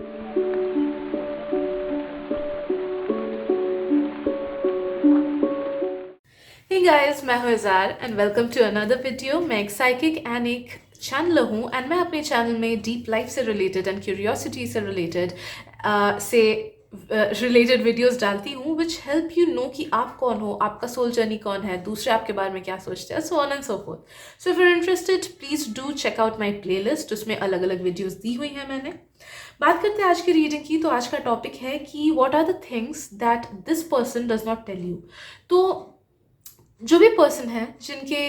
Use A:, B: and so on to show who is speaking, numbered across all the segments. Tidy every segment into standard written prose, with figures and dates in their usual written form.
A: Hey guys, मैं हूँ Izhar and welcome to another video. मैं एक साइकिक एंड एक चैनलर हूँ एंड मैं अपने चैनल में डीप लाइफ से रिलेटेड एंड क्यूरियोसिटी से रिलेटेड वीडियोस डालती हूँ विच हेल्प यू नो कि आप कौन हो, आपका सोल जर्नी कौन है, दूसरे आपके बारे में क्या सोचते हैं, so on and so forth. So if you are interested please do check out my playlist, उसमें अलग अलग वीडियोज दी हुई हैं मैंने। बात करते हैं आज की रीडिंग की। तो आज का टॉपिक है कि what are the things that this person does not tell you. तो जो भी पर्सन है जिनके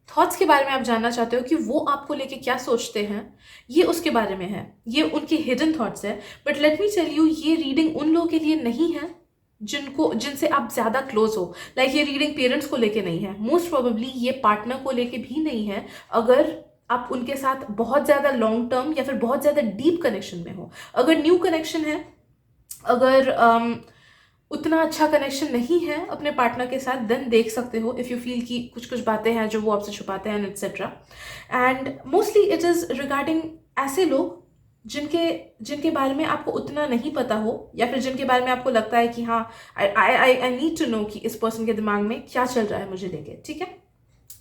A: थॉट्स के बारे में आप जानना चाहते हो कि वो आपको लेके क्या सोचते हैं, ये उसके बारे में है, ये उनके हिडन थॉट्स है। But let me tell you, ये रीडिंग उन लोगों के लिए नहीं है जिनसे आप ज्यादा क्लोज हो। लाइक ये रीडिंग पेरेंट्स को लेके नहीं है, मोस्ट प्रोबेबली ये पार्टनर को लेके भी नहीं है। अगर आप उनके साथ बहुत ज्यादा लॉन्ग टर्म या फिर बहुत ज्यादा डीप कनेक्शन में हो, अगर न्यू कनेक्शन है, अगर उतना अच्छा कनेक्शन नहीं है अपने पार्टनर के साथ, देन देख सकते हो इफ़ यू फील कि कुछ कुछ बातें हैं जो वो आपसे छुपाते हैं etcetera. And mostly it is regarding ऐसे लोग जिनके जिनके बारे में आपको उतना नहीं पता हो, या फिर जिनके बारे में आपको लगता है कि हाँ आई नीड टू नो कि इस पर्सन के दिमाग में क्या चल रहा है मुझे लेके। ठीक है,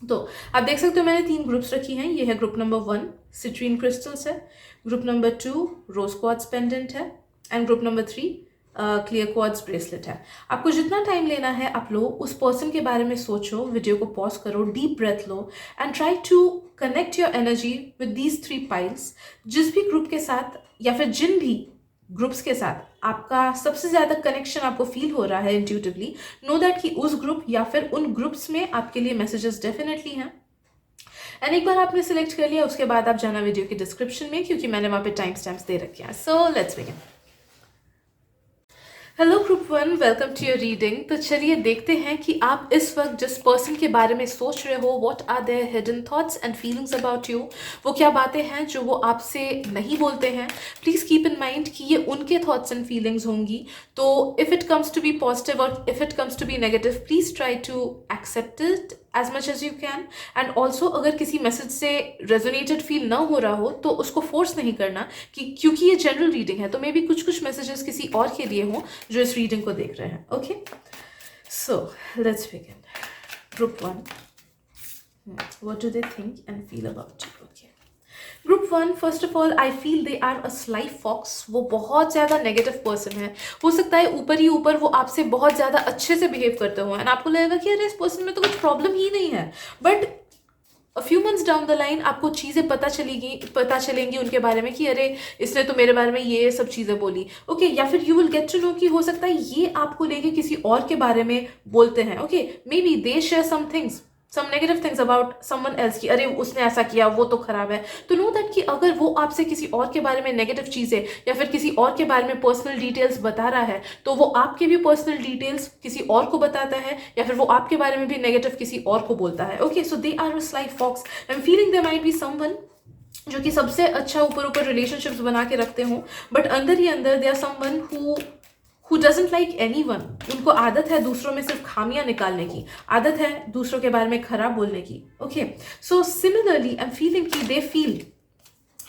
A: तो आप देख सकते हो मैंने 3 ग्रुप्स रखी हैं। ये है ग्रुप नंबर 1 सिट्रीन क्रिस्टल्स है, ग्रुप नंबर 2 रोज क्वार्ट्ज पेंडेंट है, and group number 3 clear quartz bracelet है। आपको जितना टाइम लेना है आप लो, उस पर्सन के बारे में सोचो, वीडियो को पॉज करो, डीप ब्रेथ लो and try to connect your energy with these 3 piles. जिस भी ग्रुप के साथ या फिर जिन भी ग्रुप्स के साथ आपका सबसे ज्यादा कनेक्शन आपको फील हो रहा है इंट्यूटिवली, नो दैट कि उस ग्रुप या फिर उन ग्रुप्स में आपके लिए मैसेजेस डेफिनेटली हैं। एंड एक बार आपने सिलेक्ट कर लिया, उसके बाद आप जाना वीडियो के डिस्क्रिप्शन में, क्योंकि मैंने वहां पे टाइम स्टैम्प्स दे रखे हैं। So let's begin. Hello group 1, welcome to your reading. तो चलिए देखते हैं कि आप इस वक्त जिस पर्सन के बारे में सोच रहे हो, what are their hidden thoughts and feelings about you. वो क्या बातें हैं जो वो आपसे नहीं बोलते हैं। प्लीज कीप इन माइंड कि ये उनके थॉट्स एंड फीलिंग्स होंगी। तो if it comes to be positive और if it comes to be negative, please try to accept it as much as you can। and also अगर किसी message से resonated feel ना हो रहा हो तो उसको फोर्स नहीं करना, कि क्योंकि ये जनरल रीडिंग है तो मे बी कुछ कुछ मैसेजेस किसी और के लिए हों जो इस रीडिंग को देख रहे हैं। Okay, so let's begin. Group 1, what do they think and feel about you? Okay, group 1, first of all I feel they are a sly fox. वो बहुत ज़्यादा नेगेटिव पर्सन है। हो सकता है ऊपर ही ऊपर वो आपसे बहुत ज़्यादा अच्छे से बिहेव करते हो एंड आपको लगेगा कि अरे इस पर्सन में तो कुछ प्रॉब्लम ही नहीं है। But a few months down the line आपको चीज़ें पता चलेंगी उनके बारे में कि अरे इसने तो मेरे बारे में ये सब चीज़ें बोली। ओके, या फिर you will get to know कि हो सकता है ये आपको लेके किसी और के बारे में बोलते हैं। Okay, maybe they share some negative things about someone else, कि अरे उसने ऐसा किया, वो तो खराब है। तो नो दैट कि अगर वो आपसे किसी और के बारे में नेगेटिव चीज़ें या फिर किसी और के बारे में पर्सनल डिटेल्स बता रहा है, तो वो आपके भी पर्सनल डिटेल्स किसी और को बताता है, या फिर वो आपके बारे में भी नेगेटिव किसी और को बोलता है। Okay, so they are a sly fox. I am feeling they might be someone जो कि सबसे अच्छा ऊपर रिलेशनशिप्स बना के रखते हो, बट अंदर ही अंदर they are someone who doesn't like anyone। उनको आदत है दूसरों में सिर्फ खामियां निकालने की, आदत है दूसरों के बारे में खराब बोलने की। Okay, so similarly I am feeling कि दे फील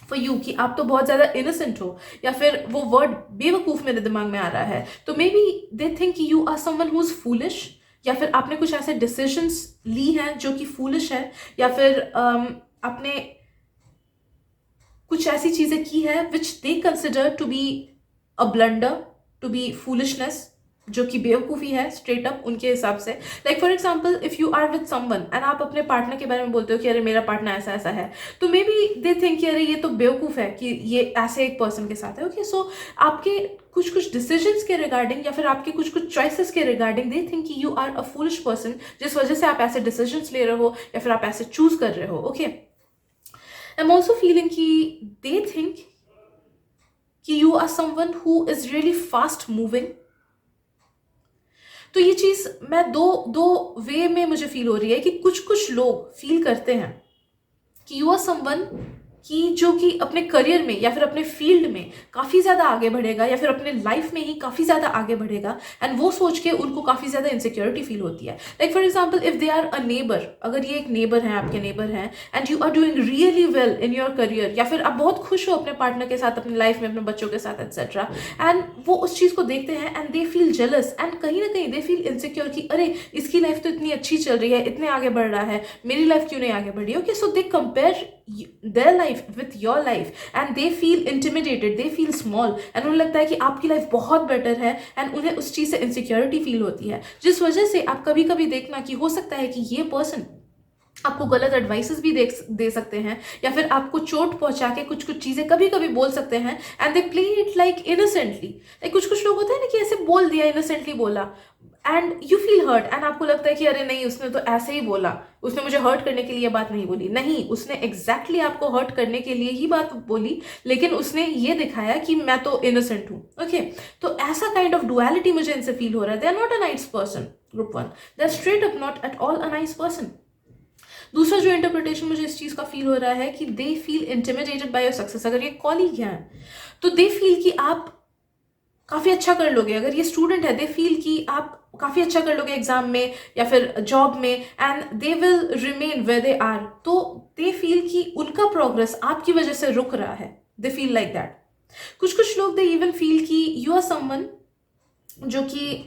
A: फॉर यू कि आप तो बहुत ज्यादा इनोसेंट हो, या फिर वो वर्ड बेवकूफ मेरे दिमाग में आ रहा है। तो मे बी दे थिंक कि you are someone who is foolish, या फिर आपने कुछ ऐसे डिसीजंस ली हैं जो कि फूलिश है, या फिर आपने कुछ ऐसी चीजें की है which they consider to be a blunder, to be foolishness, जो कि बेवकूफ़ी है स्ट्रेट अप उनके हिसाब से। Like for example, if you are with someone and आप अपने पार्टनर के बारे में बोलते हो कि अरे मेरा पार्टनर ऐसा ऐसा है, तो मे बी दे थिंक कि अरे ये तो बेवकूफ़ है कि ये ऐसे एक पर्सन के साथ है। ओके, सो आपके कुछ कुछ डिसीजंस के रिगार्डिंग या फिर आपके कुछ कुछ चॉइसेस के रिगार्डिंग दे थिंक कि you are a foolish person, जिस वजह से आप ऐसे डिसीजंस ले रहे हो या फिर आप ऐसे चूज कर रहे हो। Okay, I am also feeling कि दे थिंक कि you are someone who is really fast moving. तो ये चीज मैं दो वे में मुझे फील हो रही है कि कुछ कुछ लोग फील करते हैं कि यू आर समवन कि जो कि अपने करियर में या फिर अपने फील्ड में काफ़ी ज़्यादा आगे बढ़ेगा या फिर अपने लाइफ में ही काफ़ी ज़्यादा आगे बढ़ेगा, एंड वो सोच के उनको काफ़ी ज़्यादा इनसिक्योरिटी फील होती है. Like for example, if they are a neighbour, अगर ये एक नेबर है, आपके नेबर हैं, and you are doing really well in your career, या फिर आप बहुत खुश हो अपने पार्टनर के साथ, अपनी लाइफ में, अपने बच्चों के साथ, एक्सेट्रा, एंड वो उस चीज़ को देखते हैं and they feel jealous, and कहीं ना कहीं दे फील इनसिक्योर कि अरे इसकी लाइफ तो इतनी अच्छी चल रही है, इतने आगे बढ़ रहा है, मेरी लाइफ क्यों नहीं आगे बढ़ी. Okay, so they compare their life with your life and they feel intimidated, they feel small, and उन्हें लगता है कि आपकी लाइफ बहुत बेटर है, एंड उन्हें उस चीज़ से इनसिक्योरिटी फील होती है, जिस वजह से आप कभी कभी देखना कि हो सकता है कि ये पर्सन आपको गलत एडवाइसेस भी दे सकते हैं, या फिर आपको चोट पहुंचा के कुछ कुछ चीज़ें कभी कभी बोल सकते हैं, and they play it like innocently. Like कुछ कुछ लोग होते हैं ना कि ऐसे बोल दिया, इनोसेंटली बोला, and you feel hurt, and आपको लगता है कि अरे नहीं, उसने तो ऐसे ही बोला, उसने मुझे हर्ट करने के लिए ये बात नहीं बोली. नहीं, उसने एग्जैक्टली आपको हर्ट करने के लिए ही बात बोली, लेकिन उसने ये दिखाया कि मैं तो इनोसेंट हूँ. ओके, तो ऐसा काइंड ऑफ डुअलिटी मुझे इनसे फील हो रहा है. They are not a nice person. Group 1, they are straight up not at all a nice person. दूसरा जो इंटरप्रिटेशन मुझे इस चीज़ का फील हो रहा है कि दे feel intimidated by your success. अगर ये कॉलीग हैं तो दे फील कि आप काफ़ी अच्छा कर लोगे. अगर ये स्टूडेंट है, दे फील कि आप काफ़ी अच्छा कर लोगे एग्जाम में या फिर जॉब में, and they will remain where they are. तो दे फील कि उनका प्रोग्रेस आपकी वजह से रुक रहा है. They feel like that. कुछ कुछ लोग दे इवन फील कि यू आर समवन जो कि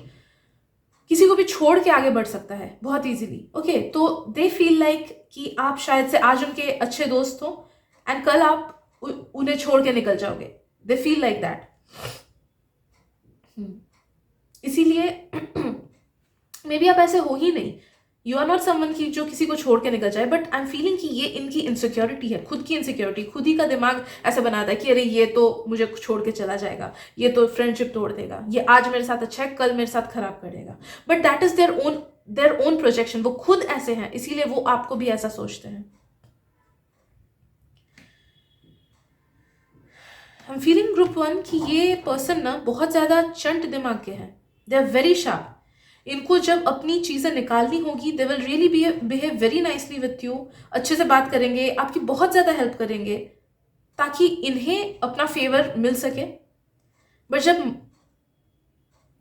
A: किसी को भी छोड़ के आगे बढ़ सकता है बहुत इजीली. ओके, तो दे फील लाइक कि आप शायद से आज उनके अच्छे दोस्त हो एंड कल आप उन्हें छोड़ के निकल जाओगे. They feel like that. इसीलिए मे बी आप ऐसे हो ही नहीं. यू आर नॉट समवन की जो किसी को छोड़ के निकल जाए, बट आई एम फीलिंग कि ये इनकी इनसिक्योरिटी है, खुद की इनसिक्योरिटी. खुद ही का दिमाग ऐसा बनाता है कि अरे ये तो मुझे छोड़ के चला जाएगा, ये तो फ्रेंडशिप तोड़ देगा, ये आज मेरे साथ अच्छा है, कल मेरे साथ खराब करेगा. But that is their own projection. वो खुद ऐसे हैं, इसीलिए वो आपको भी ऐसा सोचते हैं. आई एम फीलिंग ग्रुप 1 कि ये पर्सन ना बहुत ज़्यादा चंट दिमाग के हैं. They are very sharp. इनको जब अपनी चीज़ें निकालनी होगी, they will really behave very nicely with you. अच्छे से बात करेंगे, आपकी बहुत ज़्यादा हेल्प करेंगे ताकि इन्हें अपना फेवर मिल सके. बट जब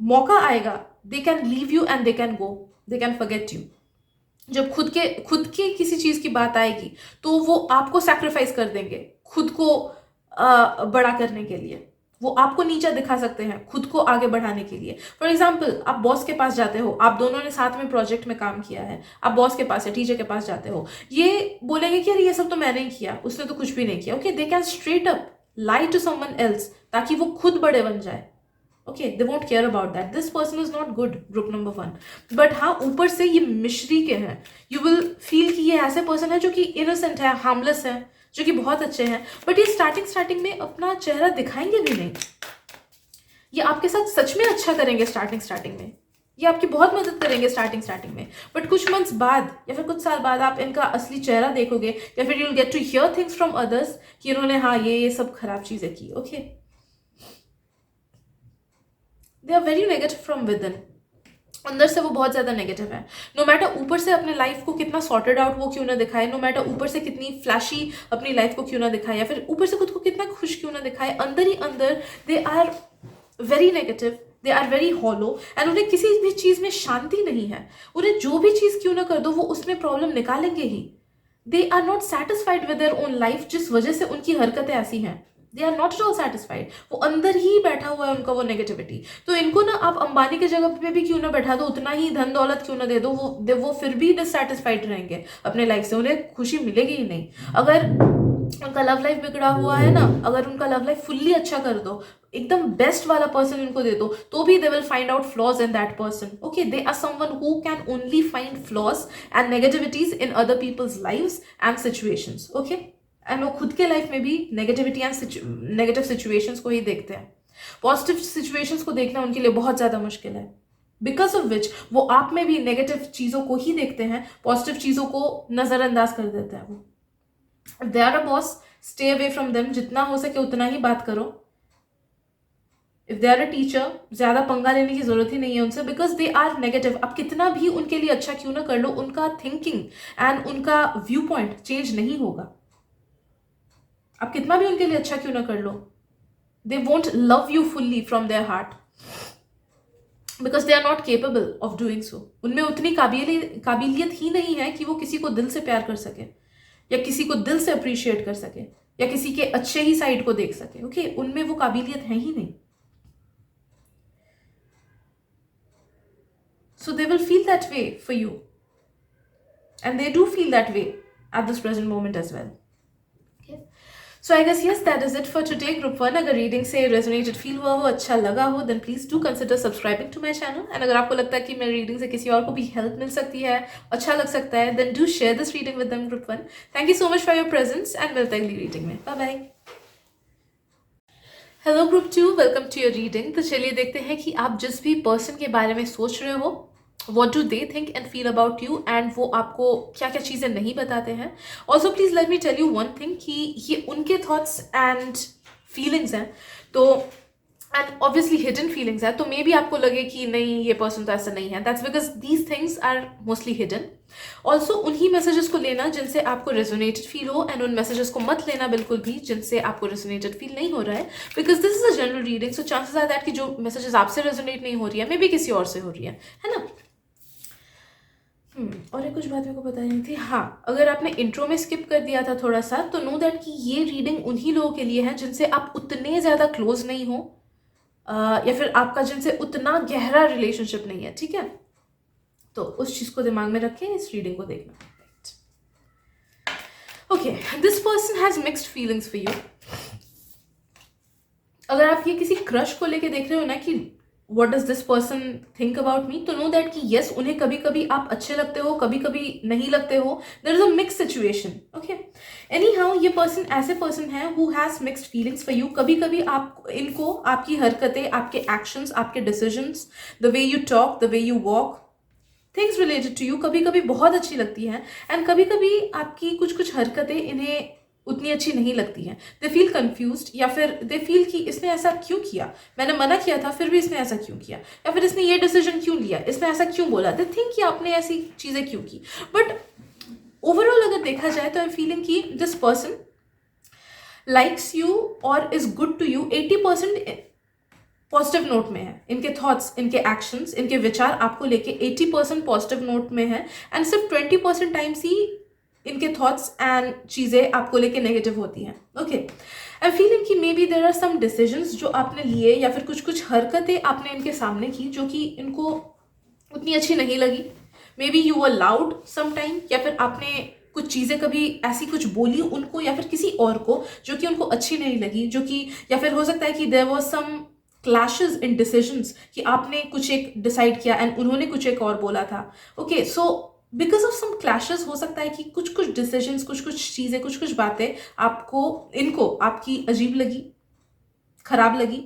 A: मौका आएगा, they can leave you and they can go, they can forget you. जब खुद के किसी चीज़ की बात आएगी तो वो आपको सैक्रिफाइस कर देंगे खुद को बड़ा करने के लिए. वो आपको नीचा दिखा सकते हैं खुद को आगे बढ़ाने के लिए. फॉर एग्जाम्पल, आप बॉस के पास जाते हो, आप दोनों ने साथ में प्रोजेक्ट में काम किया है, आप बॉस के पास या टीचर के पास जाते हो, ये बोलेंगे कि अरे ये सब तो मैंने ही किया, उसने तो कुछ भी नहीं किया. Okay, they can straight up lie to someone else ताकि वो खुद बड़े बन जाए. Okay, they won't care about that. This person is not good, group number 1. But हाँ, ऊपर से ये मिश्री के हैं. यू विल फील कि ये ऐसे पर्सन है जो कि इनोसेंट है, हार्मलेस है, जो कि बहुत अच्छे हैं, बट ये स्टार्टिंग में अपना चेहरा दिखाएंगे भी नहीं. ये आपके साथ सच में अच्छा करेंगे स्टार्टिंग में, ये आपकी बहुत मदद करेंगे स्टार्टिंग में, बट कुछ मंथ्स बाद या फिर कुछ साल बाद आप इनका असली चेहरा देखोगे, या फिर you will get to hear things from others कि इन्होंने हाँ ये सब खराब चीजें की. Okay, they are very negative from within. अंदर से वो बहुत ज़्यादा नेगेटिव है. नो मैटर ऊपर से अपने लाइफ को कितना सॉर्टेड आउट वो क्यों ना दिखाए, नो मैटर ऊपर से कितनी फ्लैशी अपनी लाइफ को क्यों ना दिखाए, या फिर ऊपर से खुद को कितना खुश क्यों ना दिखाए, अंदर ही अंदर they are very negative, they are very hollow, and उन्हें किसी भी चीज़ में शांति नहीं है. उन्हें जो भी चीज़ क्यों ना कर दो, वो उसमें प्रॉब्लम निकालेंगे ही. They are not satisfied with their own life, जिस वजह से उनकी हरकतें ऐसी हैं. They are not at all satisfied. वो अंदर ही बैठा हुआ है उनका वो नेगेटिविटी. तो इनको ना आप अंबानी के जगह पे भी क्यों ना बैठा दो, उतना ही धन दौलत क्यों ना दे दो, वो फिर भी डिससेटिस्फाइड रहेंगे अपने लाइफ से. उन्हें खुशी मिलेगी ही नहीं. अगर उनका लव लाइफ बिगड़ा हुआ है ना, अगर उनका लव लाइफ फुल्ली अच्छा कर दो, एकदम बेस्ट वाला पर्सन इनको दे दो, तो भी they will find out flaws in that person. Okay, they are someone who can only find flaws and negativities in other people's lives and situations. Okay, and वो खुद के लाइफ में भी नेगेटिविटी एंड नेगेटिव सिचुएशंस को ही देखते हैं. Positive situations को देखना उनके लिए बहुत ज़्यादा मुश्किल है, बिकॉज ऑफ विच वो आप में भी नेगेटिव चीज़ों को ही देखते हैं, पॉजिटिव चीज़ों को नज़रअंदाज कर देते हैं. वो they are a boss, stay away from them. जितना हो सके उतना ही बात करो. If they are a teacher, ज़्यादा पंगा लेने की जरूरत ही नहीं है उनसे, बिकॉज दे आर नेगेटिव. आप कितना भी उनके लिए अच्छा क्यों ना कर लो, उनका थिंकिंग एंड उनका व्यू पॉइंट चेंज नहीं होगा. आप कितना भी उनके लिए अच्छा क्यों ना कर लो, they won't love you fully from their heart because they are not capable of doing so. उनमें उतनी काबिलियत ही नहीं है कि वो किसी को दिल से प्यार कर सके, या किसी को दिल से अप्रिशिएट कर सके, या किसी के अच्छे ही साइड को देख सके। ओके, उनमें वो काबिलियत है ही नहीं। So they will feel that way for you. And they do feel that way at this present moment as well. Okay. So I guess yes, that is it for today. Group 1, अगर reading से resonated feel हुआ हो, अच्छा लगा हो, then please do consider subscribing to my channel. And अगर आपको लगता है कि मेरी reading से किसी और को भी help मिल सकती है, अच्छा लग सकता है, then do share this reading with them, Group 1. Thank you so much for your presence and मिलते हैं अगली reading में. Bye bye. Hello group 2, welcome to your reading. तो चलिए देखते हैं कि आप जिस भी पर्सन के बारे में सोच रहे हो, what do they think and feel about you, and वो आपको क्या क्या चीज़ें नहीं बताते हैं। Also please let me tell you one thing कि ये उनके थॉट्स एंड फीलिंग्स हैं, तो एंड ऑब्वियसली हिडन फीलिंग्स है, तो मे बी आपको लगे कि नहीं ये पर्सन तो ऐसा नहीं है, that's because these things are mostly hidden. Also उन्हीं मैसेजेस को लेना जिनसे आपको रेजोनेटेड फील हो, एंड उन मैसेजेस को मत लेना बिल्कुल भी जिनसे आपको रेजोनेटेड फील नहीं हो रहा है, because this is a general reading. So chances are that कि जो मैसेजेस आपसे रेजोनेट नहीं हो रही है मे बी किसी और से हो रही है ना। और एक कुछ बात मेरे को पता नहीं थी। हाँ, अगर आपने इंट्रो में स्किप कर दिया था थोड़ा सा, तो नो दैट कि ये रीडिंग उन्हीं लोगों के लिए है जिनसे आप उतने ज़्यादा क्लोज नहीं हो, या फिर आपका जिनसे उतना गहरा रिलेशनशिप नहीं है, ठीक है। तो उस चीज़ को दिमाग में रखें, इस रीडिंग को देखना। Okay, this person has mixed feelings for you. अगर आप ये किसी क्रश को लेके देख रहे हो ना कि what does this person think about me, तो know that कि yes, उन्हें कभी कभी आप अच्छे लगते हो, कभी कभी नहीं लगते हो। there is a mixed situation. Okay, anyhow ये person ऐसे person है who has mixed feelings for you. कभी कभी आप इनको आपकी हरकतें, आपके actions, आपके decisions, the way you talk, the way you walk, things related to you कभी कभी बहुत अच्छी लगती हैं, एंड कभी कभी आपकी कुछ कुछ हरकतें इन्हें उतनी अच्छी नहीं लगती हैं। दे फील कन्फ्यूज्ड, या फिर दे फील कि इसने ऐसा क्यों किया, मैंने मना किया था फिर भी इसने ऐसा क्यों किया, या फिर इसने ये डिसीजन क्यों लिया, इसने ऐसा क्यों बोला। दे थिंक कि आपने ऐसी चीज़ें क्यों की। बट ओवरऑल अगर देखा जाए तो आई एम फीलिंग कि दिस पर्सन लाइक्स यू और is good to you 80% positive note में है। इनके थॉट्स, इनके एक्शंस, इनके विचार आपको लेके 80% पॉजिटिव नोट में है, एंड सिर्फ 20% टाइम्स ही इनके थॉट्स एंड चीज़ें आपको लेके नेगेटिव होती हैं। ओके, आई एम फीलिंग कि maybe there are some decisions जो आपने लिए, या फिर कुछ कुछ हरकतें आपने इनके सामने की जो कि इनको उतनी अच्छी नहीं लगी। Maybe you were loud some time, या फिर आपने कुछ चीज़ें कभी ऐसी कुछ बोली उनको या फिर किसी और को जो कि उनको अच्छी नहीं लगी, जो कि, या फिर हो सकता है कि there was some clashes in decisions, कि आपने कुछ एक डिसाइड किया एंड उन्होंने कुछ एक और बोला था। Okay, so because of some clashes हो सकता है कि कुछ कुछ डिसीजंस, कुछ कुछ चीज़ें, कुछ कुछ बातें आपको, इनको आपकी अजीब लगी, खराब लगी,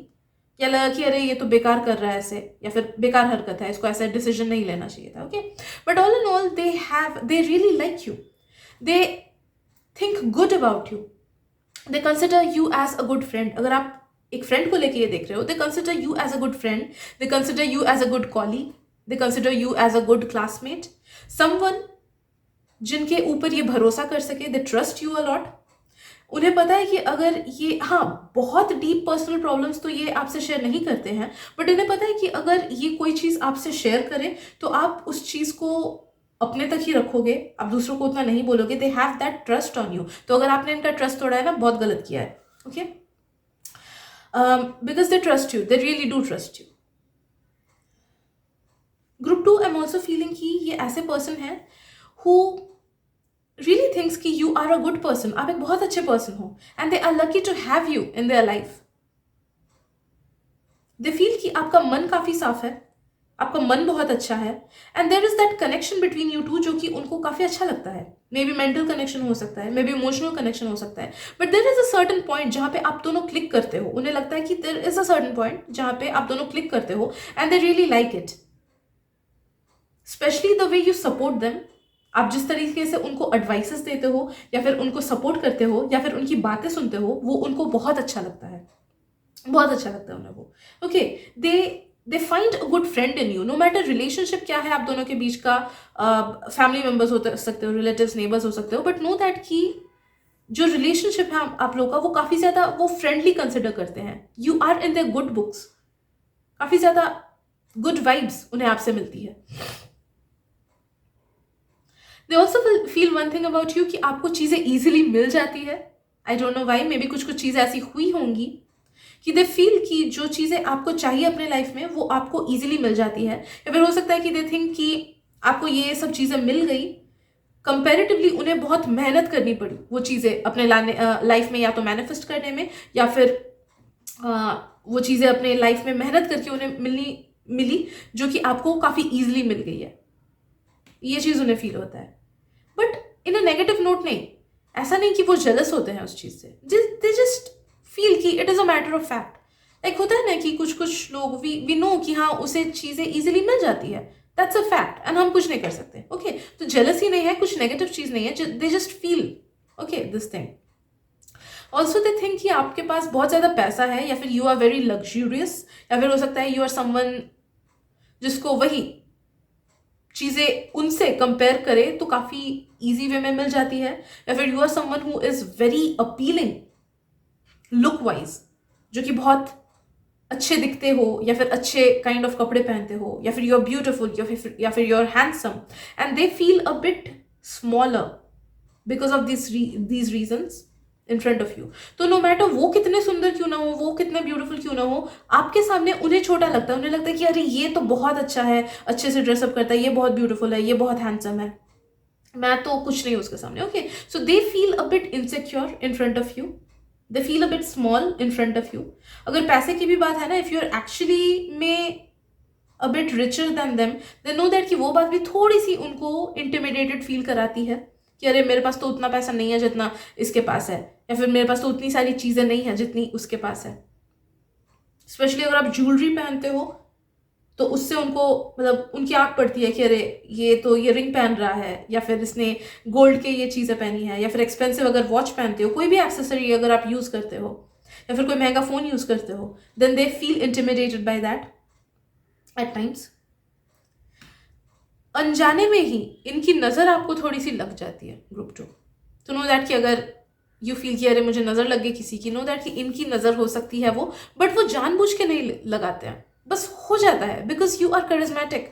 A: या लगा कि अरे ये तो बेकार कर रहा है ऐसे, या फिर बेकार हरकत है, इसको ऐसा डिसीजन नहीं लेना चाहिए था। Okay, but all in all they really like you, they think good about you, they consider you as a good friend. अगर आप एक फ्रेंड को लेके ये देख रहे हो, they consider you as a good friend, they consider you as a good colleague, they consider you as a good classmate, someone जिनके ऊपर ये भरोसा कर सके। They trust you a lot. उन्हें पता है कि अगर ये, हाँ, बहुत डीप पर्सनल प्रॉब्लम्स तो ये आपसे शेयर नहीं करते हैं, बट इन्हें पता है कि अगर ये कोई चीज़ आपसे शेयर करें तो आप उस चीज़ को अपने तक ही रखोगे, आप दूसरों को उतना नहीं बोलोगे। They have that trust on you. तो अगर आपने इनका ट्रस्ट तोड़ा है ना, बहुत गलत किया है। Okay, because they trust you, they really do trust you. Group 2, I'm also feeling कि ये ऐसे person हैं who really thinks कि you are a good person, आप एक बहुत अच्छे person हो, and they are lucky to have you in their life. They feel कि आपका मन काफ़ी साफ है, आपका मन बहुत अच्छा है, and there is that connection between you two जो कि उनको काफ़ी अच्छा लगता है। मे बी मेंटल कनेक्शन हो सकता है, मे बी इमोशनल कनेक्शन हो सकता है, but there is a certain point जहाँ पे आप दोनों क्लिक करते हो। उन्हें लगता है कि there is a certain point जहाँ पे आप दोनों क्लिक करते हो, and they really like it, specially the way you support them. आप जिस तरीके से उनको एडवाइसेस देते हो, या फिर उनको सपोर्ट करते हो, या फिर उनकी बातें सुनते हो, वो उनको बहुत अच्छा लगता है, बहुत अच्छा लगता है उन्हें वो। Okay, they find a good friend in you, no matter relationship क्या है आप दोनों के बीच का, फैमिली मेम्बर्स हो सकते हो, रिलेटिव्स, नेबर्स हो सकते हो, बट नो दैट कि जो रिलेशनशिप है आप लोगों का, वो काफ़ी ज़्यादा वो फ्रेंडली कंसिडर करते हैं, you are in the good books, काफ़ी ज़्यादा गुड वाइब्स उन्हें आपसे मिलती है। They also feel one thing about you कि आपको चीज़ें ईजिली मिल जाती है। I don't know why, maybe कुछ कुछ चीज़ें ऐसी हुई होंगी कि दे फील कि जो चीज़ें आपको चाहिए अपने लाइफ में वो आपको ईजिली मिल जाती है, या फिर हो सकता है कि दे थिंक कि आपको ये सब चीज़ें मिल गई, कंपैरेटिवली उन्हें बहुत मेहनत करनी पड़ी वो चीज़ें अपने लाइफ में या तो मैनिफेस्ट करने में, या फिर वो चीज़ें अपने लाइफ में मेहनत करके उन्हें मिली जो कि आपको काफ़ी ईजिली मिल गई है। ये चीज़ उन्हें फील होता है, but in a negative note नहीं। ऐसा नहीं कि वो जेलस होते हैं उस चीज़ से, दे जस्ट फील कि it is a matter of fact. Like होता है ना कि कुछ कुछ लोग वी नो कि हाँ उसे चीज़ें इजीली मिल जाती है, दैट्स अ फैक्ट एंड हम कुछ नहीं कर सकते। ओके तो जेलसी नहीं है, कुछ नेगेटिव चीज़ नहीं है, they just feel okay this thing. Also they think कि आपके पास बहुत ज़्यादा पैसा है, या फिर यू आर वेरी लग्जूरियस, या फिर हो सकता है यू आर समवन जिसको वही चीज़ें उनसे कंपेयर करे तो काफ़ी इजी वे में मिल जाती है, या फिर you are someone who is very appealing look wise, जो कि बहुत अच्छे दिखते हो, या फिर अच्छे काइंड ऑफ कपड़े पहनते हो, या फिर यू आर ब्यूटिफुल, या फिर you are handsome, and they feel a bit smaller because of these reasons in front of you. तो नो मैटर वो कितने सुंदर क्यों ना हो, वो कितने ब्यूटीफुल क्यों ना हो, आपके सामने उन्हें छोटा लगता है। उन्हें लगता है कि अरे ये तो बहुत अच्छा है, अच्छे से ड्रेसअप करता है, ये बहुत ब्यूटीफुल है, ये बहुत हैंडसम है, मैं तो कुछ नहीं उसके सामने। Okay so they feel a bit insecure in front of you, they feel a bit small in front of you. अगर पैसे की भी बात है ना, इफ यू आर एक्चुअली में a bit richer than them, they know that कि वो बात भी थोड़ी सी उनको इंटिमिडेटेड फील कराती है कि अरे मेरे पास तो उतना पैसा नहीं है जितना इसके पास है, या फिर मेरे पास तो उतनी सारी चीज़ें नहीं है जितनी उसके पास है। स्पेशली अगर आप ज्वेलरी पहनते हो तो उससे उनको मतलब उनकी आंख पड़ती है कि अरे ये तो ये रिंग पहन रहा है, या फिर इसने गोल्ड के ये चीज़ें पहनी है, या फिर एक्सपेंसिव अगर वॉच पहनते हो, कोई भी एक्सेसरी अगर आप यूज़ करते हो, या फिर कोई महंगा फ़ोन यूज़ करते हो, then they feel intimidated by that at times. अनजाने में ही इनकी नज़र आपको थोड़ी सी लग जाती है ग्रुप 2। तो नो दैट कि अगर यू फील कि अरे मुझे नज़र लग गई किसी की, नो दैट कि इनकी नज़र हो सकती है वो, बट वो जानबूझ के नहीं लगाते हैं, बस हो जाता है बिकॉज यू आर करिज्मेटिक।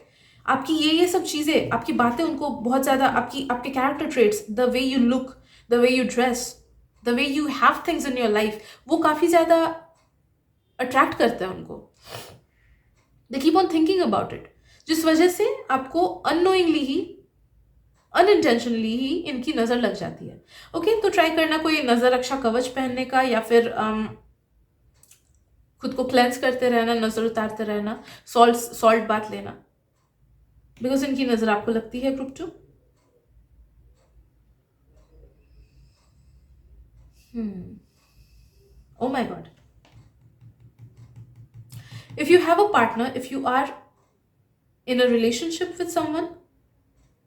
A: आपकी ये सब चीज़ें, आपकी बातें उनको बहुत ज़्यादा, आपके character traits, the way you look, the way you dress, the way you have things in your life, वो काफ़ी ज़्यादा अट्रैक्ट करता है उनको। दे keep on thinking about it, जिस वजह से आपको अननोइंगली ही, अनइंटेंशनली ही इनकी नज़र लग जाती है। ओके तो ट्राई करना कोई नज़र रक्षा कवच पहनने का, या फिर खुद को क्लेंस करते रहना, नज़र उतारते रहना, सॉल्ट बाथ लेना, बिकॉज इनकी नज़र आपको लगती है group 2। Oh my God, if you have a partner, if you are in a relationship with someone,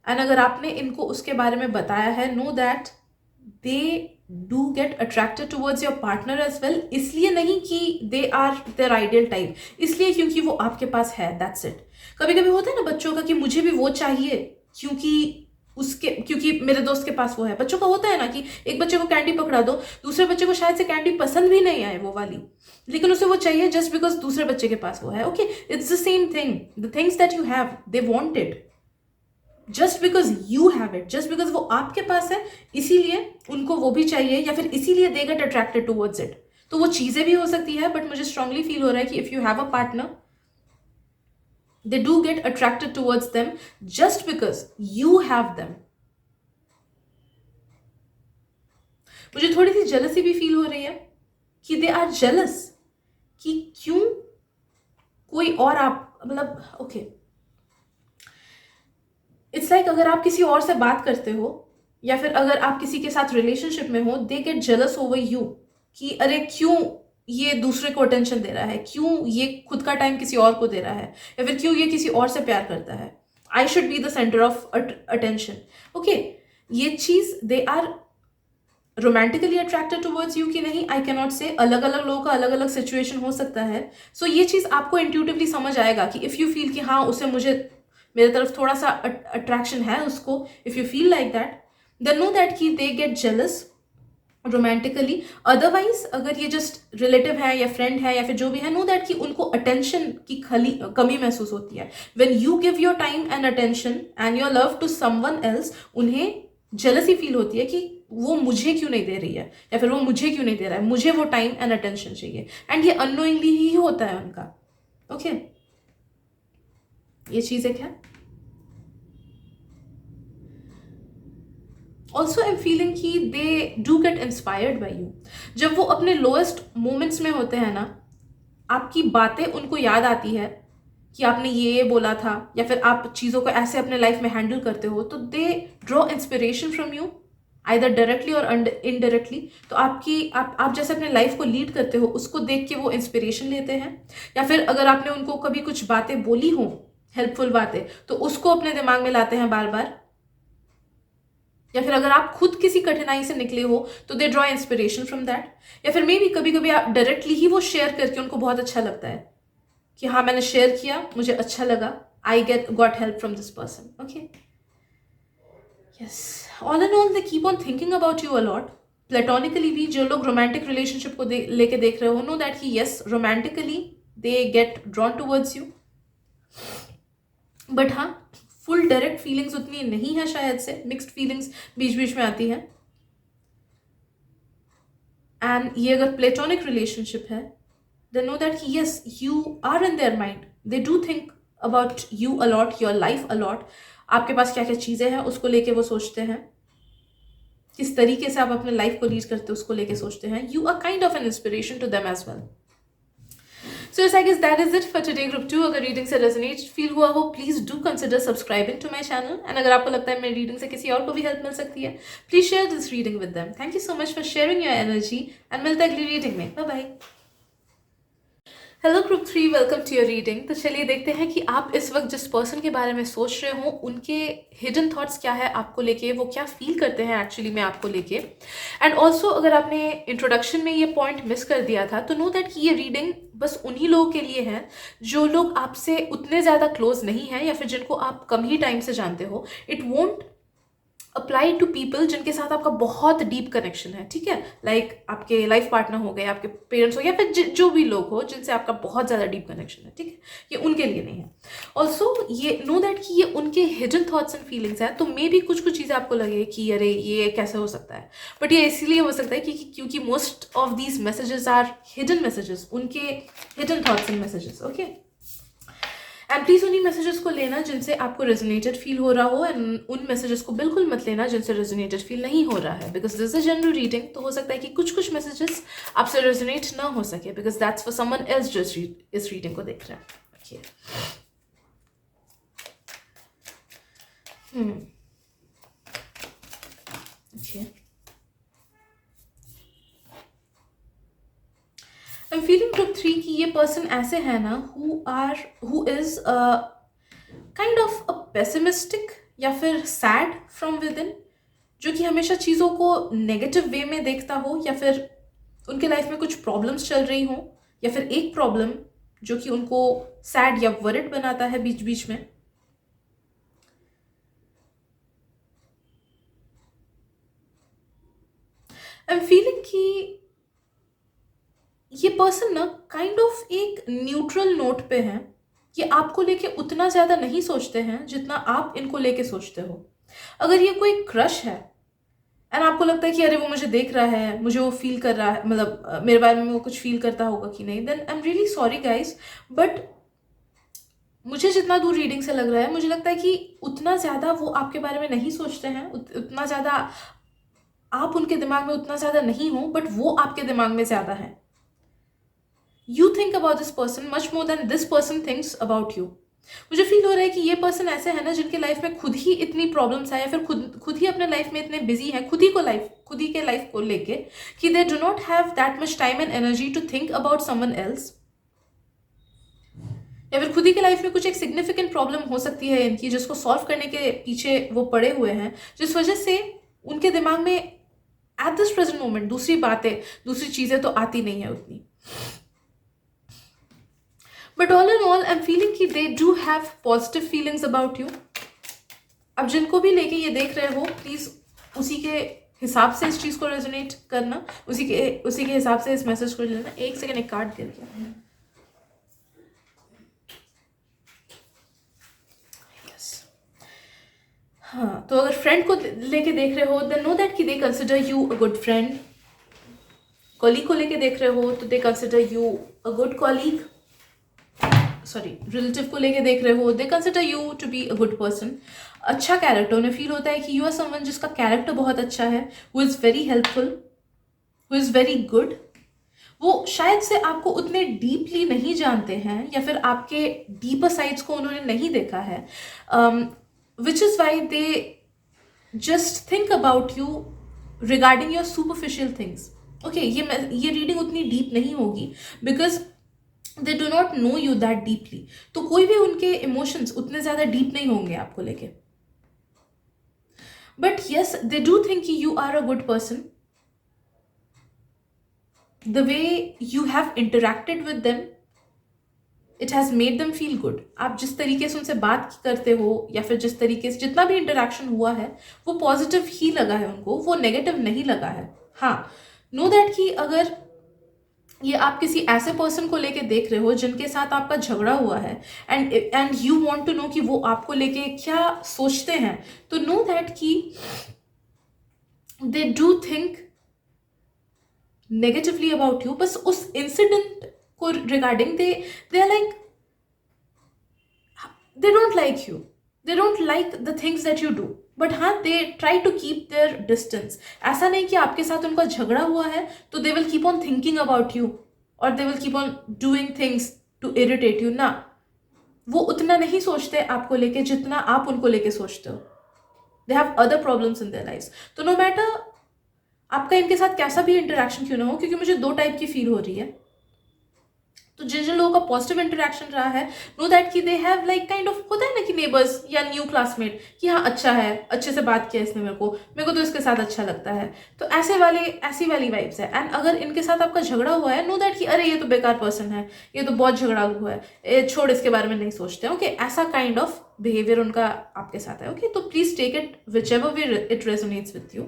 A: and अगर आपने इनको उसके बारे में बताया है, know that they do get attracted towards your partner as well. इसलिए नहीं कि they are their ideal type, इसलिए क्योंकि वो आपके पास है, दैट्स इट। कभी कभी होता है ना बच्चों का कि मुझे भी वो चाहिए क्योंकि मेरे दोस्त के पास वो है। बच्चों का होता है ना कि एक बच्चे को कैंडी पकड़ा दो, दूसरे बच्चे को शायद से कैंडी पसंद भी नहीं आए वो वाली, लेकिन उसे वो चाहिए जस्ट बिकॉज दूसरे बच्चे के पास वो है। Okay it's the same thing, the things that you have they want it just because you have it, just because वो आपके पास है इसीलिए उनको वो भी चाहिए, या फिर इसीलिए they get attracted towards it. तो वो चीज़ें भी हो सकती है, बट मुझे स्ट्रांगली फील हो रहा है कि if you have a partner, they do get attracted towards them just because you have them। मुझे थोड़ी सी जेलसी भी फील हो रही है कि दे आर जेलस कि क्यों कोई और आप मतलब ओके इट्स लाइक अगर आप किसी और से बात करते हो, या फिर अगर आप किसी के साथ रिलेशनशिप में हो, दे गेट जेलस ओवर यू कि अरे क्यों ये दूसरे को अटेंशन दे रहा है, क्यों ये खुद का टाइम किसी और को दे रहा है, या फिर क्यों ये किसी और से प्यार करता है, I should be the centre of attention. Okay ये चीज़ they are romantically attracted towards you कि नहीं, आई कैन नॉट से, अलग अलग लोगों का अलग अलग सिचुएशन हो सकता है। सो ये चीज़ आपको इंट्यूटिवली समझ आएगा कि इफ़ यू फील कि हाँ उसे मुझे मेरे तरफ थोड़ा सा अट्रैक्शन है उसको, if you feel like that, then know that कि they get jealous romantically. Otherwise अगर ये जस्ट रिलेटिव है या फ्रेंड है या फिर जो भी है, नो दैट कि उनको अटेंशन की कमी महसूस होती है। When you give your time and attention and your love to someone else, उन्हें जेलसी फील होती है कि वो मुझे क्यों नहीं दे रही है या फिर वो मुझे क्यों नहीं दे रहा है, मुझे वो टाइम एंड अटेंशन चाहिए। एंड ये अननोइंगली ही होता है उनका। ओके, ये चीज़ एक है। ऑल्सो आई एम फीलिंग कि they do get inspired by you. जब वो अपने लोएस्ट मोमेंट्स में होते हैं ना, आपकी बातें उनको याद आती है कि आपने ये बोला था या फिर आप चीज़ों को ऐसे अपने लाइफ में हैंडल करते हो, तो they draw inspiration from you either directly और इनडायरेक्टली। तो आप जैसे अपने लाइफ को लीड करते हो उसको देख के वो इंस्पिरेशन लेते हैं, या फिर अगर आपने उनको कभी कुछ बातें बोली हो, हेल्पफुल बातें, तो उसको अपने दिमाग में लाते हैं बार बार। या फिर अगर आप खुद किसी कठिनाई से निकले हो तो they draw inspiration from that. या फिर मे बी कभी कभी आप डायरेक्टली ही वो शेयर करके उनको बहुत अच्छा लगता है कि हाँ मैंने शेयर किया, मुझे अच्छा लगा, I got help from this person. Okay, yes, all in all they keep on thinking about you a lot. Platonically भी जो लोग रोमांटिक रिलेशनशिप को लेके देख रहे हो, नो दैट कि yes, romantically they get drawn towards you, but हाँ फुल डायरेक्ट फीलिंग्स उतनी नहीं है शायद से, मिक्स्ड फीलिंग्स बीच बीच में आती है। एंड ये अगर प्लेटोनिक रिलेशनशिप है, देन नो दैट कि yes, you are in their mind, they do think about you a lot, your life a lot. आपके पास क्या क्या चीज़ें हैं उसको लेके वो सोचते हैं, किस तरीके से आप अपने लाइफ को लीड करते हो उसको लेके सोचते हैं। You are kind of an inspiration to them as well. So yes, I guess that is it for today group 2. अगर रीडिंग से रेजोनेट फील हुआ हो, please do consider subscribing to my channel. And अगर आपको लगता है मेरी reading से किसी और को भी हेल्प मिल सकती है, please share this reading with them. Thank you so much for sharing your energy and मिलते हैं अगली रीडिंग में। Bye bye. Hello group 3, welcome to your reading. तो चलिए देखते हैं कि आप इस वक्त जिस पर्सन के बारे में सोच रहे हो उनके हिडन थॉट्स क्या है आपको लेके, वो क्या फील करते हैं एक्चुअली में आपको लेके। एंड ऑल्सो अगर आपने इंट्रोडक्शन में ये पॉइंट मिस कर दिया था, तो नो दैट कि ये रीडिंग बस उन्हीं लोगों के लिए है जो लोग आपसे उतने ज़्यादा क्लोज नहीं हैं या फिर जिनको आप कम ही टाइम से जानते हो। It won't apply to people जिनके साथ आपका बहुत डीप कनेक्शन है, ठीक है, लाइक आपके लाइफ पार्टनर हो गए, आपके पेरेंट्स हो गए, या फिर जो भी लोग हो जिनसे आपका बहुत ज़्यादा डीप कनेक्शन है, ठीक है, ये उनके लिए नहीं है। ऑल्सो ये नो दैट कि ये उनके हिडन थॉट्स एंड फीलिंग्स है, तो मे बी कुछ कुछ चीज़ें आपको लगे कि अरे ये कैसे हो सकता है, बट ये इसीलिए हो सकता है क्योंकि most of these messages are hidden messages, उनके hidden thoughts and messages. Okay, and please उन्हीं मैसेजेस को लेना जिनसे आपको रेजोनेटेड फील हो रहा हो, एंड उन मैसेजेस को बिल्कुल मत लेना जिनसे रेजोनेटेड फील नहीं हो रहा है, because this is general reading. तो हो सकता है कि कुछ कुछ मैसेजेस आपसे रेजोनेट ना हो सके, because that's for someone else जो इस रीडिंग को देख रहे हैं। Okay, I am feeling group 3 कि ये पर्सन ऐसे है ना who is kind of a pessimistic या फिर सैड फ्रॉम विद इन, जो कि हमेशा चीज़ों को नेगेटिव वे में देखता हो, या फिर उनके लाइफ में कुछ प्रॉब्लम्स चल रही हो, या फिर एक प्रॉब्लम जो कि उनको सैड या वरिड बनाता है बीच बीच में। आई एम फीलिंग कि ये पर्सन ना काइंड ऑफ एक न्यूट्रल नोट पे है, ये आपको लेके उतना ज़्यादा नहीं सोचते हैं जितना आप इनको लेके सोचते हो। अगर ये कोई क्रश है एंड आपको लगता है कि अरे वो मुझे देख रहा है, मुझे वो फील कर रहा है, मतलब मेरे बारे में वो कुछ फील करता होगा कि नहीं, then I am really sorry guys, but मुझे जितना दूर रीडिंग से लग रहा है, मुझे लगता है कि उतना ज़्यादा वो आपके बारे में नहीं सोचते हैं, उतना ज़्यादा आप उनके दिमाग में उतना ज़्यादा नहीं हो, बट वो आपके दिमाग में ज़्यादा है। You think about this person much more than this person thinks about you. मुझे फील हो रहा है कि ये पर्सन ऐसे है ना जिनके लाइफ में खुद ही इतनी प्रॉब्लम्स है, या फिर खुद ही अपने लाइफ में इतने बिजी हैं, खुद ही के लाइफ को लेके, कि they do not have that much time and energy to think about someone else. या फिर खुद ही के लाइफ में कुछ एक सिग्निफिकेंट प्रॉब्लम हो सकती है इनकी, जिसको सॉल्व करने के पीछे वो पड़े हुए हैं, जिस वजह से उनके दिमाग में एट दिस प्रेजेंट मोमेंट दूसरी चीज़ें तो आती नहीं है उतनी। But all in all I am feeling कि they do have positive feelings about you. अब जिनको भी लेके ये देख रहे हो, प्लीज हिसाब से इस चीज़ को रेजोनेट करना, उसी के हिसाब से इस मैसेज को लेना। एक सेकेंड, एक कार्ड गिर गया। हाँ, तो अगर फ्रेंड को लेके देख रहे हो, देन नो दैट कि they consider you a good friend. Colleague को लेके देख रहे हो तो they consider you a good colleague. Sorry, relative को लेके देख रहे हो, they consider you to be a good person. अच्छा कैरेक्टर, उन्हें फील होता है कि यू आर समवन जिसका कैरेक्टर बहुत अच्छा है, who is very helpful, who is very good. वो शायद से आपको उतने डीपली नहीं जानते हैं, या फिर आपके डीपर साइड्स को उन्होंने नहीं देखा है, which is why they just think about you regarding your superficial things. Okay, ये रीडिंग उतनी डीप नहीं होगी because they do not know you that deeply. तो कोई भी उनके इमोशंस उतने ज़्यादा डीप नहीं होंगे आपको लेके। But yes, they do think कि you are a good person. The way you have interacted with them, it has made them feel good. आप जिस तरीके से उनसे बात करते हो, या फिर जिस तरीके से जितना भी इंटरेक्शन हुआ है, वो पॉजिटिव ही लगा है उनको, वो नेगेटिव नहीं लगा है। हाँ, नो दैट कि अगर ये आप किसी ऐसे पर्सन को लेके देख रहे हो जिनके साथ आपका झगड़ा हुआ है, and you want to know कि वो आपको लेके क्या सोचते हैं, तो नो दैट कि they do think negatively about you. बस उस इंसिडेंट को regarding they are like, they don't like you, they don't like the things that you do, but हाँ, they try to keep their distance. ऐसा नहीं कि आपके साथ उनका झगड़ा हुआ है तो they will keep on thinking about you, और they will keep on doing things to irritate you. ना, वो उतना नहीं सोचते आपको लेके जितना आप उनको लेके सोचते हो। They have other problems in their lives. तो नो मैटर आपका इनके साथ कैसा भी इंटरेक्शन क्यों ना हो, क्योंकि मुझे दो टाइप की फील हो रही है। तो जिन जिन लोगों का पॉजिटिव इंटरेक्शन रहा है, नो दैट कि they have like kind of, होता है ना कि नेबर्स या न्यू क्लासमेट, कि हाँ अच्छा है, अच्छे से बात किया इसने मेरे को तो इसके साथ अच्छा लगता है। तो ऐसी वाली वाइब्स है। एंड अगर इनके साथ आपका झगड़ा हुआ है, नो दैट कि अरे ये तो बेकार पर्सन है, ये तो बहुत झगड़ालू है, छोड़, इसके बारे में नहीं सोचते। ओके, ऐसा काइंड ऑफ बिहेवियर उनका आपके साथ है। ओके, तो please take it whichever way it resonates with you.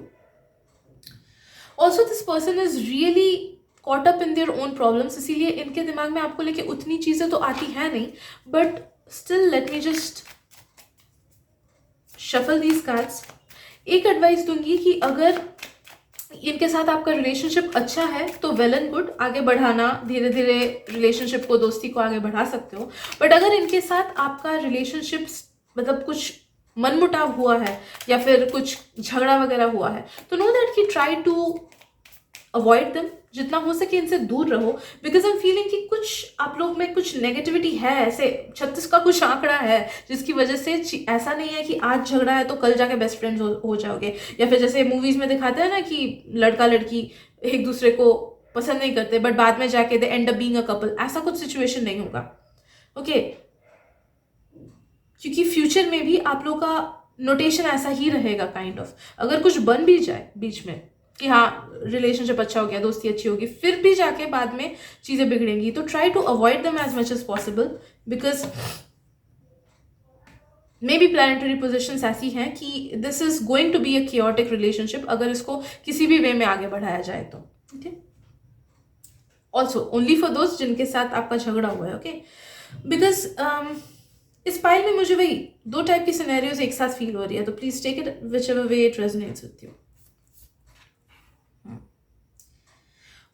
A: Also this person is really caught up in their own problems, इसीलिए इनके दिमाग में आपको लेके उतनी चीज़ें तो आती है नहीं, but still let me just shuffle these cards. एक एडवाइस दूंगी कि अगर इनके साथ आपका रिलेशनशिप अच्छा है तो वेल एंड गुड, आगे बढ़ाना, धीरे धीरे रिलेशनशिप को, दोस्ती को आगे बढ़ा सकते हो। बट अगर इनके साथ आपका रिलेशनशिप मतलब कुछ मनमुटाव हुआ है, या फिर कुछ झगड़ा वगैरह हुआ है, तो नो दैट कि ट्राई टू अवॉइड देम, जितना हो सके इनसे दूर रहो। बिकॉज आई एम फीलिंग कि कुछ आप लोग में कुछ नेगेटिविटी है, ऐसे 36 का कुछ आंकड़ा है, जिसकी वजह से ऐसा नहीं है कि आज झगड़ा है तो कल जाके बेस्ट फ्रेंड्स हो जाओगे, या फिर जैसे मूवीज में दिखाते हैं ना कि लड़का लड़की एक दूसरे को पसंद नहीं करते बट बाद में जाके they end up being a couple. ऐसा कुछ सिचुएशन नहीं होगा। ओके, क्योंकि फ्यूचर में भी आप लोग का नोटेशन ऐसा ही रहेगा काइंड ऑफ। अगर कुछ बन भी जाए बीच में कि हाँ रिलेशनशिप अच्छा हो गया, दोस्ती अच्छी होगी, फिर भी जाके बाद में चीज़ें बिगड़ेंगी, तो try to avoid them as much as possible. Because maybe planetary positions ऐसी हैं कि this is going to be a chaotic relationship अगर इसको किसी भी वे में आगे बढ़ाया जाए तो। ओके, ऑल्सो ओनली फॉर दोस्त जिनके साथ आपका झगड़ा हुआ है। ओके, बिकॉज इस पाइल में मुझे वही दो टाइप की सिनेरियोज एक साथ फील हो रही है, तो please take it whichever way it resonates with you.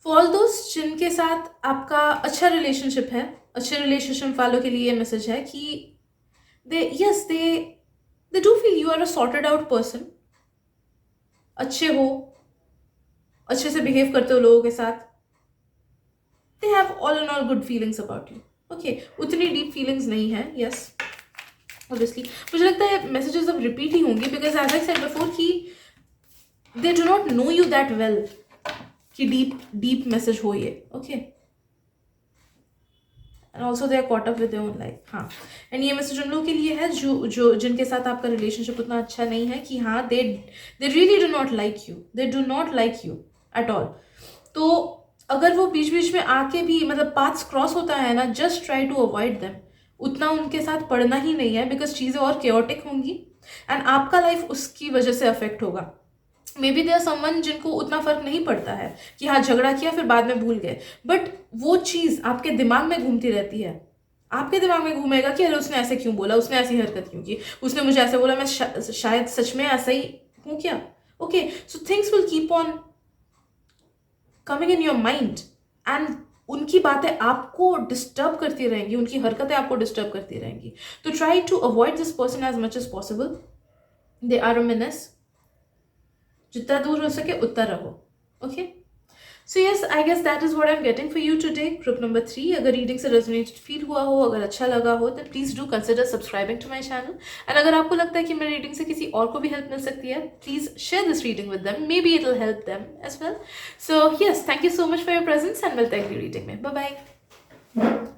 A: For all दोस्त जिनके साथ आपका अच्छा रिलेशनशिप है, अच्छे रिलेशनशिप वालों के लिए मैसेज है कि they do feel you are a sorted out person. अच्छे हो, अच्छे से बिहेव करते हो लोगों के साथ, they have all in all good feelings about you. Okay, उतनी डीप फीलिंग्स नहीं है, यस ऑब्वियसली। मुझे लगता है मैसेजेस अब रिपीट ही होंगी because as I said before कि they do not know you that well कि डीप मैसेज हो ये। Okay, and also they are caught up with their own life. हाँ, एंड ये मैसेज उन लोगों के लिए है जो जिनके साथ आपका रिलेशनशिप उतना अच्छा नहीं है, कि हाँ they really do not like you, they do not like you at all. तो अगर वो बीच बीच में आके भी मतलब पाथ्स क्रॉस होता है ना, just try to avoid them. उतना उनके साथ पढ़ना ही नहीं है बिकॉज चीज़ें और केओटिक होंगी एंड आपका लाइफ उसकी वजह से अफेक्ट होगा। मे बी देयर समवन जिनको उतना फर्क नहीं पड़ता है कि हाँ झगड़ा किया फिर बाद में भूल गए, बट वो चीज़ आपके दिमाग में घूमती रहती है। आपके दिमाग में घूमेगा कि अरे उसने ऐसे क्यों बोला, उसने ऐसी हरकत क्यों की, उसने मुझे ऐसे बोला, मैं शायद सच में ऐसा ही हूँ क्या। Okay, so things will keep on coming in your mind and उनकी बातें आपको डिस्टर्ब करती रहेंगी, उनकी हरकतें आपको डिस्टर्ब करती रहेंगी। तो try to avoid this person as much as possible. They are a menace। जितना दूर हो सके उतना रहो। Okay, so yes, I guess that is what I am getting for you today. Group number 3, अगर रीडिंग से रेजोनेटेड फील हुआ हो, अगर अच्छा लगा हो, then please do consider subscribing to my channel. And अगर आपको लगता है कि मेरी रीडिंग से किसी और को भी हेल्प मिल सकती है, please share this reading with them, maybe it will help them as well. So yes, thank you so much for your presence and मिलते हैं अगली रीडिंग में। Bye bye.